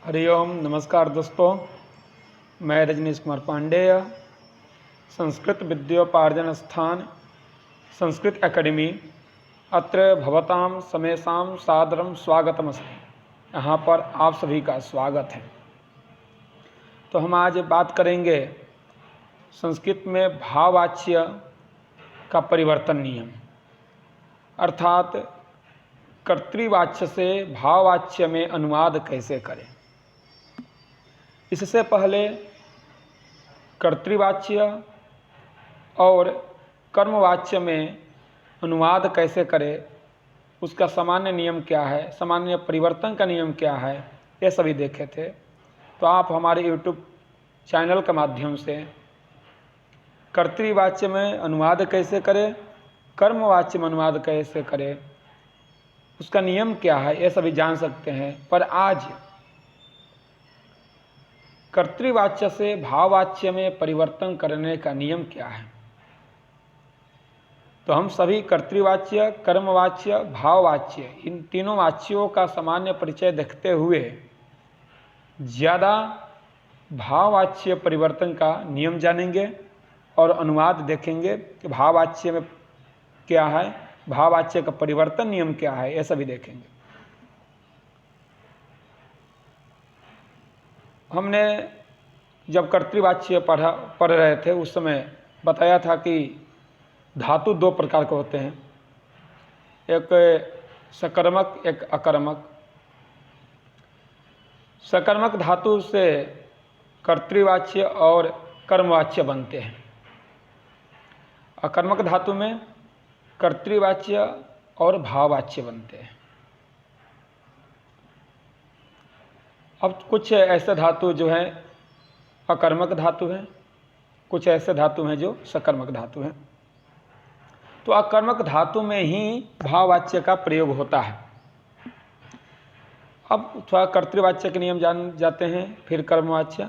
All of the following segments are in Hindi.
हरिओम नमस्कार दोस्तों, मैं रजनीश कुमार पांडेय, संस्कृत विद्योपार्जन स्थान संस्कृत एकेडमी अत्र भवतां समेषां सादरं स्वागतमस्ति। यहाँ पर आप सभी का स्वागत है। तो हम आज बात करेंगे संस्कृत में भाववाच्य का परिवर्तन नियम, अर्थात कर्तृवाच्य से भाववाच्य में अनुवाद कैसे करें। इससे पहले कर्तृवाच्य और कर्मवाच्य में अनुवाद कैसे करें, उसका सामान्य नियम क्या है, सामान्य परिवर्तन का नियम क्या है, ये सभी देखे थे। तो आप हमारे YouTube चैनल के माध्यम से कर्तृवाच्य में अनुवाद कैसे करें, कर्मवाच्य में अनुवाद कैसे करें, उसका नियम क्या है, ये सभी जान सकते हैं। पर आज कर्तृवाच्य से भाववाच्य में परिवर्तन करने का नियम क्या है। तो हम सभी कर्तृवाच्य, कर्मवाच्य, भाववाच्य, इन तीनों वाच्यों का सामान्य परिचय देखते हुए ज़्यादा भाववाच्य परिवर्तन का नियम जानेंगे और अनुवाद देखेंगे कि भाववाच्य में क्या है, भाववाच्य का परिवर्तन नियम क्या है, ये सभी देखेंगे। हमने जब कर्तृवाच्य पढ़ रहे थे उस समय बताया था कि धातु दो प्रकार के होते हैं, एक सकर्मक, एक अकर्मक। सकर्मक धातु से कर्तृवाच्य और कर्मवाच्य बनते हैं। अकर्मक धातु में कर्तृवाच्य और भाववाच्य बनते हैं। अब कुछ ऐसे धातु जो हैं अकर्मक धातु हैं, कुछ ऐसे धातु हैं जो सकर्मक धातु हैं। तो अकर्मक धातु में ही भाववाच्य का प्रयोग होता है। अब थोड़ा कर्तृवाच्य के नियम जान जाते हैं, फिर कर्मवाच्य,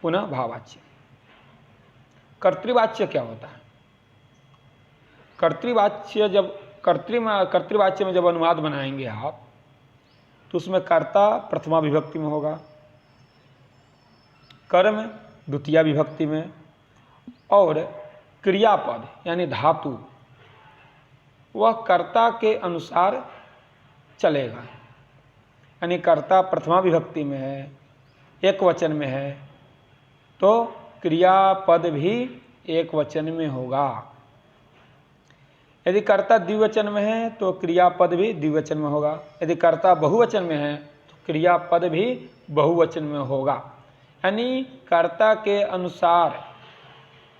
पुनः भाववाच्य। कर्तृवाच्य क्या होता है? कर्तृवाच्य जब कर्तृवाच्य में जब अनुवाद बनाएंगे आप, तो उसमें कर्ता प्रथमा विभक्ति में होगा, कर्म द्वितीया विभक्ति में, और क्रियापद यानी धातु वह कर्ता के अनुसार चलेगा। यानी कर्ता प्रथमा विभक्ति में है, एक वचन में है, तो क्रियापद भी एक वचन में होगा। यदि कर्ता द्विवचन में है तो क्रियापद भी द्विवचन में होगा। यदि कर्ता बहुवचन में है तो क्रियापद भी बहुवचन में होगा। यानी कर्ता के अनुसार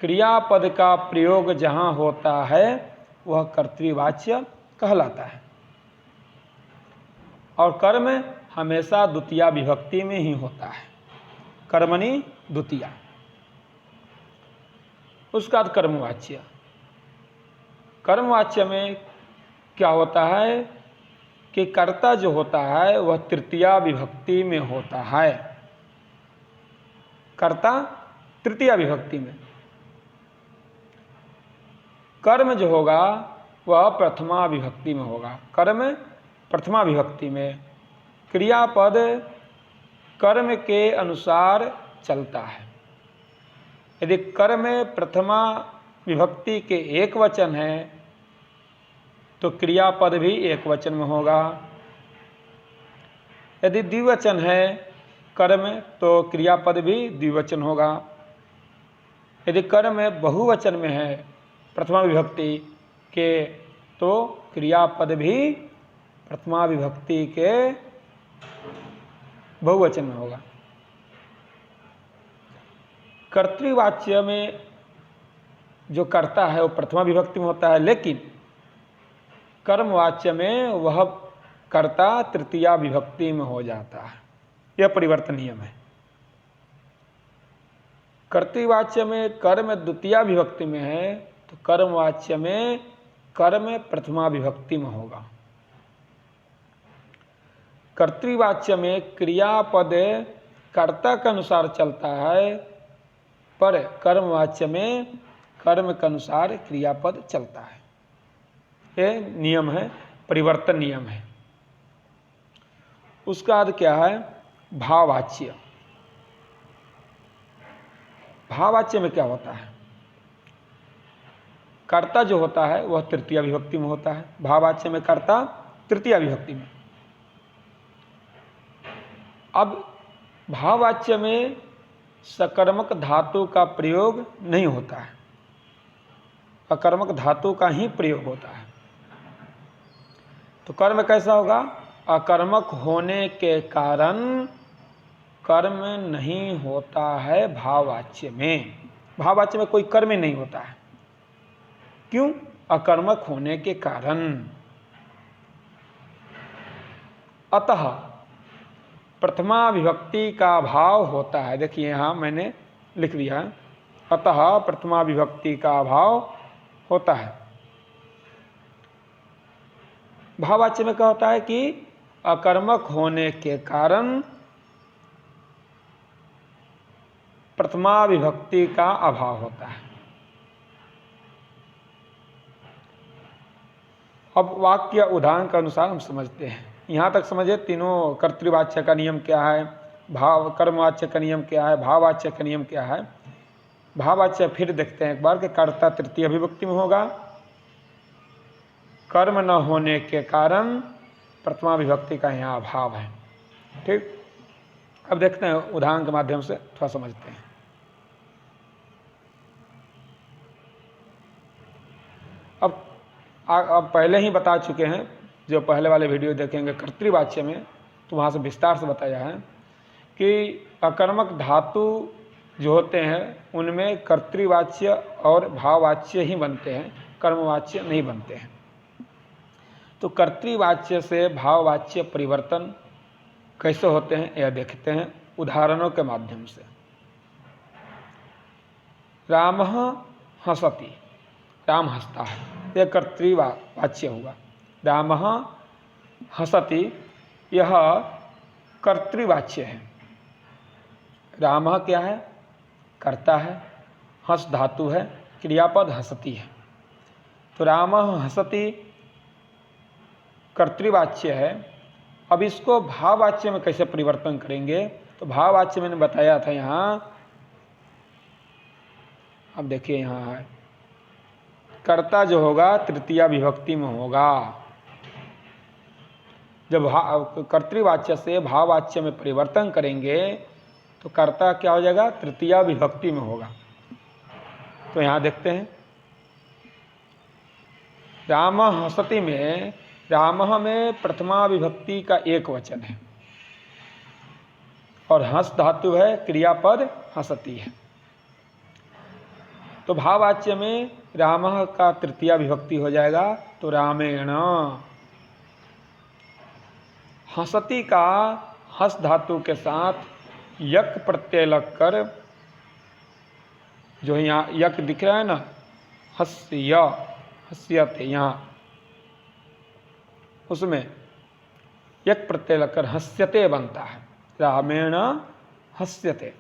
क्रियापद का प्रयोग जहाँ होता है वह कर्तृवाच्य कहलाता है। और कर्म हमेशा द्वितीया विभक्ति में ही होता है, कर्मणि द्वितीया। उसका कर्मवाच्य, कर्मवाच्य में क्या होता है कि कर्ता जो होता है वह तृतीया विभक्ति में होता है। कर्ता तृतीया विभक्ति में, कर्म जो होगा वह प्रथमा विभक्ति में होगा। कर्म प्रथमा विभक्ति में, क्रियापद कर्म के अनुसार चलता है। यदि कर्म प्रथमा विभक्ति के एक वचन है तो क्रियापद भी एक वचन में होगा। यदि द्विवचन है कर्म तो क्रियापद भी द्विवचन होगा। यदि कर्म बहुवचन में है प्रथमा विभक्ति के तो क्रियापद भी प्रथमा विभक्ति के बहुवचन में होगा। कर्तृवाच्य में जो कर्ता है वो प्रथमा विभक्ति में होता है, लेकिन कर्मवाच्य में वह कर्ता तृतीया विभक्ति में हो जाता है। यह परिवर्तन नियम है। कर्तृवाच्य में कर्म द्वितीया विभक्ति में है तो कर्मवाच्य में कर्म प्रथमा विभक्ति में होगा। कर्तृवाच्य में क्रियापद कर्ता के अनुसार चलता है, पर कर्मवाच्य में कर्म के अनुसार क्रियापद चलता है। ये नियम है, परिवर्तन नियम है। उसका अर्थ क्या है भाववाच्य। भाववाच्य में क्या होता है? कर्ता जो होता है वह तृतीया विभक्ति में होता है। भाववाच्य में कर्ता तृतीया विभक्ति में। अब भाववाच्य में सकर्मक धातु का प्रयोग नहीं होता है, अकर्मक धातु का ही प्रयोग होता है। तो कर्म कैसा होगा? अकर्मक होने के कारण कर्म नहीं होता है भाववाच्य में। भाववाच्य में कोई कर्म नहीं होता है। क्यों? अकर्मक होने के कारण। अतः प्रथमा विभक्ति का भाव होता है। देखिए यहाँ मैंने लिख दिया है, अतः प्रथमा विभक्ति का भाव होता है। भाववाच्य में क्या होता है कि अकर्मक होने के कारण प्रथमा विभक्ति का अभाव होता है। अब वाक्य उदाहरण के अनुसार हम समझते हैं। यहाँ तक समझे तीनों कर्तृवाच्य का नियम क्या है, भाव कर्मवाच्य का नियम क्या है, भाववाच्य का नियम क्या है। भाववाच्य फिर देखते हैं एक बार कि कर्ता तृतीय विभक्ति में होगा, कर्म न होने के कारण प्रथमा विभक्ति का यहाँ अभाव है। ठीक, अब देखते हैं उदाहरण के माध्यम से थोड़ा समझते हैं। अब पहले ही बता चुके हैं, जो पहले वाले वीडियो देखेंगे कर्तृवाच्य में, तो वहाँ से विस्तार से बताया है कि अकर्मक धातु जो होते हैं उनमें कर्तृवाच्य और भाववाच्य ही बनते हैं, कर्मवाच्य नहीं बनते हैं। तो कर्तृवाच्य से भाववाच्य परिवर्तन कैसे होते हैं यह देखते हैं उदाहरणों के माध्यम से। रामः हसति, राम हंसता है, यह कर्तृवाच्य हुआ। रामः हसति यह कर्तृवाच्य है। रामः क्या है? कर्ता है, हंस धातु है, क्रियापद हसति है। तो रामः हसति कर्तृवाच्य है। अब इसको भाववाच्य में कैसे परिवर्तन करेंगे? तो भाववाच्य मैंने बताया था यहाँ, अब देखिए यहाँ है, कर्ता जो होगा तृतीया विभक्ति में होगा। जब कर्तृवाच्य से भाववाच्य में परिवर्तन करेंगे तो कर्ता क्या हो जाएगा? तृतीया विभक्ति में होगा। तो यहाँ देखते हैं, राम हसति में रामः में प्रथमा विभक्ति का एक वचन है और हंस धातु है, क्रियापद हसति है। तो भाववाच्य में रामः का तृतीया विभक्ति हो जाएगा, तो रामेण। हसति का हस धातु के साथ यक प्रत्यय लगकर, जो यहाँ यक दिख रहा है ना, हस्य हस्यते, यहाँ उसमें यक प्रत्यय लगकर हस्यते बनता है, रामेण हस्यते।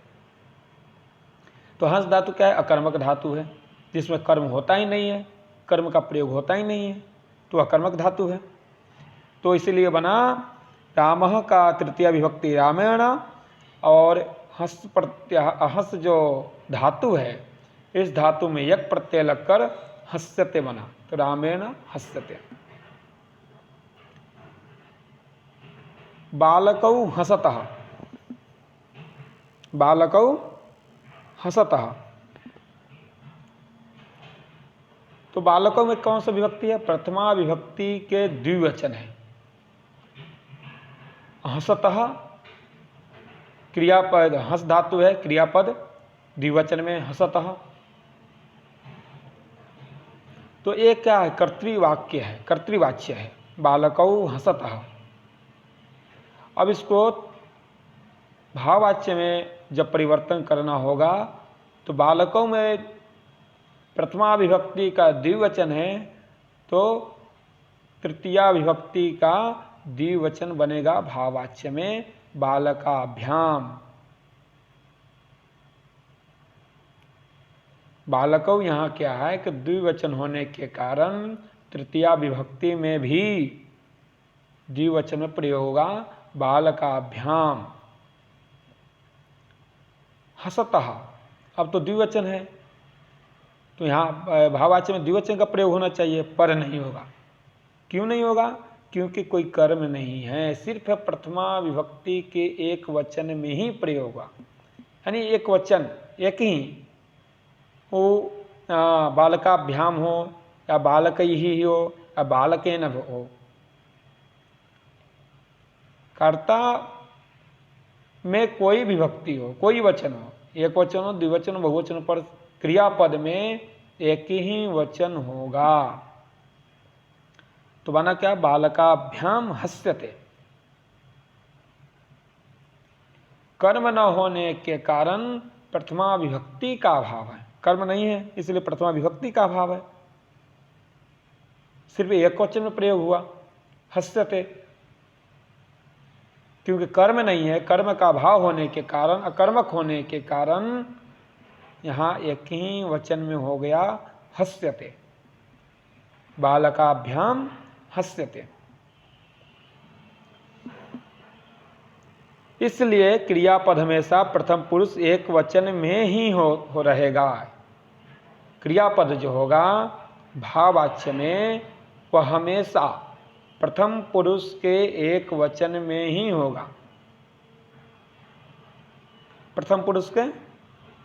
तो हंस धातु क्या है? अकर्मक धातु है, जिसमें कर्म होता ही नहीं है, कर्म का प्रयोग होता ही नहीं है, तो अकर्मक धातु है। तो इसीलिए बना रामः का तृतीया विभक्ति रामेण, और हंस प्रत्यय, हंस जो धातु है इस धातु में यक प्रत्यय लगकर हस्यते बना, तो रामेण हस्यते। बालकौ हसतः, बालकौ हसतः। तो बालकों में कौन सा विभक्ति है? प्रथमा विभक्ति के द्विवचन है। हसतः क्रियापद, हंस धातु है, क्रियापद द्विवचन में हसतः। तो एक क्या है? कर्तृवाक्य है, कर्तृवाच्य है, बालकौ हसतः। अब इसको भाववाच्य में जब परिवर्तन करना होगा तो बालकों में प्रथमा विभक्ति का द्विवचन है, तो तृतीया विभक्ति का द्विवचन बनेगा भाववाच्य में, बालकाभ्याम। बालकों यहाँ क्या है कि द्विवचन होने के कारण तृतीया विभक्ति में भी द्विवचन में प्रयोग होगा, बालकाभ्याम। हसतः, अब तो द्विवचन है, तो यहाँ भाववाच्य में द्विवचन का प्रयोग होना चाहिए, पर नहीं होगा। क्यों नहीं होगा? क्योंकि कोई कर्म नहीं है, सिर्फ प्रथमा विभक्ति के एक वचन में ही प्रयोग हुआ। यानी एक वचन, एक ही, वो बालकाभ्याम हो या बालक ही हो या बालकेन हो, कर्ता में कोई विभक्ति हो, कोई वचन हो, एक वचन हो, द्विवचन हो, बहुवचन पर क्रियापद में एक ही वचन होगा। तो बना क्या? बालकाभ्याम हस्यते। कर्म न होने के कारण प्रथमा विभक्ति का अभाव है। कर्म नहीं है इसलिए प्रथमा विभक्ति का अभाव है, सिर्फ एक वचन में प्रयोग हुआ हस्यते। क्योंकि कर्म नहीं है, कर्म का अभाव होने के कारण, अकर्मक होने के कारण यहाँ एक ही वचन में हो गया हस्यते, बालकाभ्याम हस्यते। इसलिए क्रियापद हमेशा प्रथम पुरुष एक वचन में ही हो रहेगा। क्रियापद जो होगा भाववाच्य में वह हमेशा प्रथम पुरुष के एक वचन में ही होगा। प्रथम पुरुष के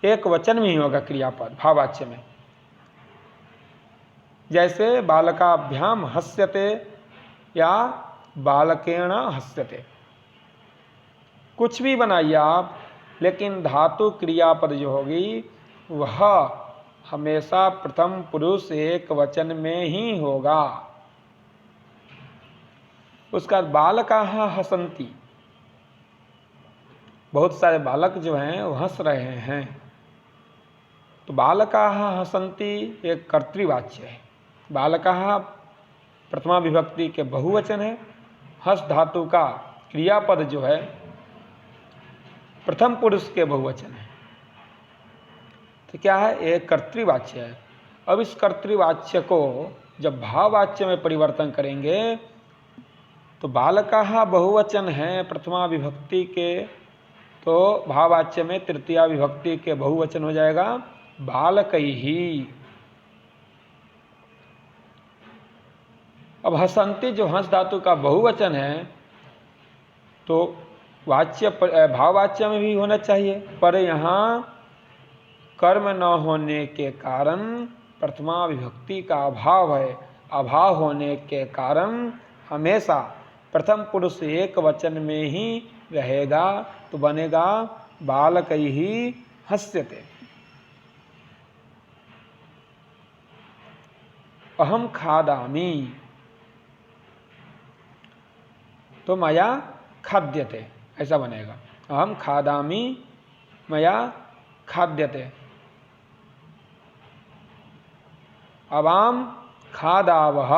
एक वचन में ही होगा क्रियापद भाववाच्य में। जैसे बालकाभ्याम हस्यते या बालकेण हस्यते, कुछ भी बनाइए आप, लेकिन धातु क्रियापद जो होगी वह हमेशा प्रथम पुरुष एक वचन में ही होगा। उसका बालकाः हसन्ति, बहुत सारे बालक जो हैं वो हंस रहे हैं, तो बालकाः हसन्ति एक कर्तृवाच्य है। बालकाः प्रथमा विभक्ति के बहुवचन है, हस धातु का क्रियापद जो है प्रथम पुरुष के बहुवचन है, तो क्या है? एक कर्तृवाच्य है। अब इस कर्तृवाच्य को जब भाववाच्य में परिवर्तन करेंगे तो बालकाः बहुवचन है प्रथमा विभक्ति के, तो भाववाच्य में तृतीया विभक्ति के बहुवचन हो जाएगा बालकैहि। अब हसन्ति जो हंस धातु का बहुवचन है, तो वाच्य भाववाच्य में भी होना चाहिए, पर यहाँ कर्म न होने के कारण प्रथमा विभक्ति का अभाव है। अभाव होने के कारण हमेशा प्रथम पुरुष एक वचन में ही रहेगा, तो बनेगा बालकैहि हस्यते। अहम खादामि, तो मया खाद्यते, ऐसा बनेगा। अहम खादामि मया खाद्यते। अवाम खादावः,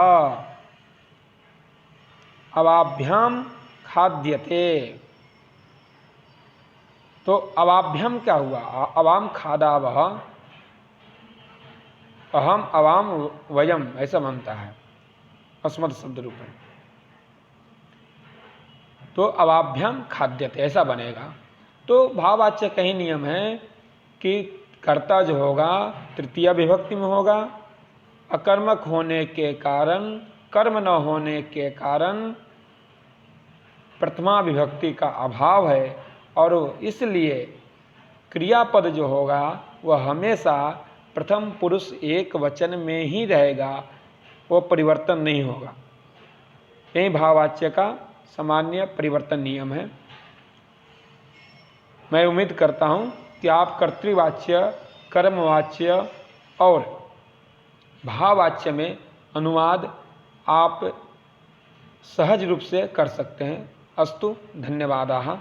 अवाभ्याम खाद्यते। तो अवाभ्याम क्या हुआ? अवाम खादावः, अहम अवाम वयम, ऐसा बनता है अस्मत् शब्द रूप में, तो अवाभ्याम खाद्यते ऐसा बनेगा। तो भाववाच्य का ही नियम है कि कर्ता जो होगा तृतीया विभक्ति में होगा, अकर्मक होने के कारण, कर्म न होने के कारण प्रथमा विभक्ति का अभाव है, और इसलिए क्रियापद जो होगा वह हमेशा प्रथम पुरुष एक वचन में ही रहेगा, वो परिवर्तन नहीं होगा। यही भाववाच्य का सामान्य परिवर्तन नियम है। मैं उम्मीद करता हूँ कि आप कर्तृवाच्य, कर्मवाच्य और भाववाच्य में अनुवाद आप सहज रूप से कर सकते हैं। अस्तु, धन्यवादाः।